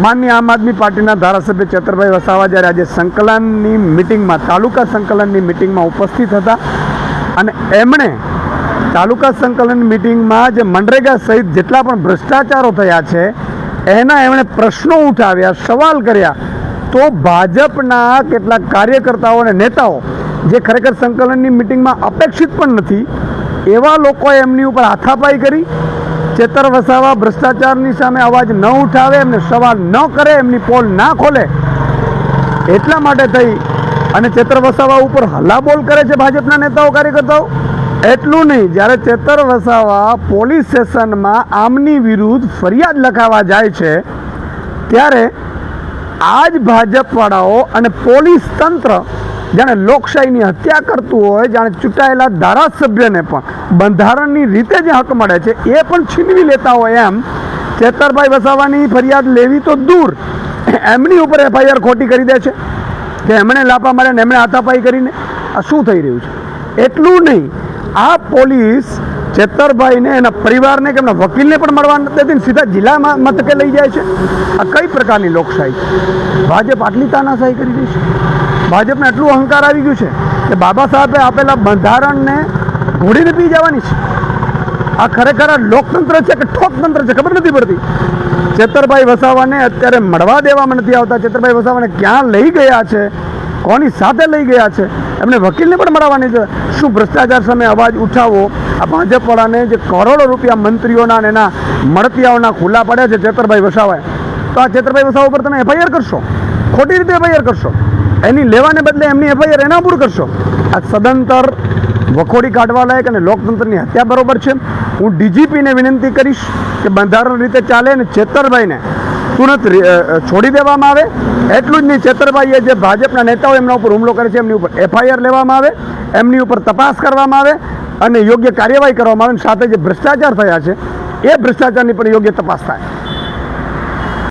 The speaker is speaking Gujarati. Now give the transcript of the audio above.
માનનીય આમ આદમી પાર્ટીના ધારાસભ્ય ચેતરભાઈ વસાવા જ્યારે આજે સંકલનની મિટિંગમાં તાલુકા સંકલનની મિટિંગમાં ઉપસ્થિત હતા અને એમણે તાલુકા સંકલન મિટિંગમાં જે મનરેગા સહિત જેટલા પણ ભ્રષ્ટાચારો થયા છે એના એમણે પ્રશ્નો ઉઠાવ્યા, સવાલ કર્યા, તો ભાજપના કેટલાક કાર્યકર્તાઓ અને નેતાઓ જે ખરેખર સંકલનની મિટિંગમાં અપેક્ષિત પણ નથી એવા લોકોએ એમની ઉપર હાથાપાઈ કરી. ચેતર વસાવા ભ્રષ્ટાચારની સામે અવાજ ન ઉઠાવે, એમને સવાલ ન કરે, એમની પોલ ના ખોલે એટલા માટે થઈ અને ચેતર વસાવા ઉપર હલ્લાબોલ કરે છે ભાજપના નેતાઓ કાર્યકર્તાઓ. એટલું નહીં, જ્યારે ચેતર વસાવા પોલીસ સ્ટેશનમાં આમની વિરુદ્ધ ફરિયાદ લખાવવા જાય છે ત્યારે આ જ ભાજપવાળાઓ અને પોલીસ તંત્ર જાણે લોકશાહીની હત્યા કરતું હોય, જાણે ચૂંટાયેલા ધારાસભ્યને પણ બંધારણની રીતે જે હક મળે છે એ પણ છીનવી લેતા હોય એમ ચેતરભાઈ વસાવાની ફરિયાદ લેવી તો દૂર, એમની ઉપર FIR ખોટી કરી દે છે કે એમણે લાપા માર્યા ને એમણે હાથાપાઈ કરીને. આ શું થઈ રહ્યું છે? એટલું નહીં, આ પોલીસ ચેતરભાઈને એના પરિવારને કે એમના વકીલને પણ મળવા નથી દેતી, સીધા જિલ્લા મથકે લઈ જાય છે. આ કઈ પ્રકારની લોકશાહી છે? ભાજપ આટલી તાનાશાહી કરી રહી છે. ભાજપને એટલું અહંકાર આવી ગયું છે કે બાબા સાહેબે આપેલા બંધારણને ઘોડીને પી જવાની છે. આ ખરેખર આ લોકતંત્ર છે કે ઠોકતંત્ર છે ખબર નથી પડતી. ચેતરભાઈ વસાવાને અત્યારે મળવા દેવામાં નથી આવતા. ચેતરભાઈ વસાવાને ક્યાં લઈ ગયા છે, કોની સાથે લઈ ગયા છે, એમને વકીલને પણ મળવાની છે. શું ભ્રષ્ટાચાર સામે અવાજ ઉઠાવો? આ ભાજપવાળાને જે કરોડો રૂપિયા મંત્રીઓના અને એના મળતિયાઓના ખુલ્લા પડ્યા છે ચેતરભાઈ વસાવાએ, તો આ ચેતરભાઈ વસાવા ઉપર તમે FIR કરશો, ખોટી રીતે FIR કરશો, એની લેવાને બદલે એમની FIR એના ઉપર કરશો. આ સદંતર વખોડી કાઢવા લાયક અને લોકતંત્રની હત્યા બરોબર છે. હું DGPને વિનંતી કરીશ કે બંધારણ રીતે ચાલે અને ચેતરભાઈને તુરંત છોડી દેવામાં આવે. એટલું જ નહીં, ચેતરભાઈએ જે ભાજપના નેતાઓ એમના ઉપર હુમલો કરે છે એમની ઉપર FIR લેવામાં આવે, એમની ઉપર તપાસ કરવામાં આવે અને યોગ્ય કાર્યવાહી કરવામાં આવે. સાથે જે ભ્રષ્ટાચાર થયા છે એ ભ્રષ્ટાચારની પણ યોગ્ય તપાસ થાય.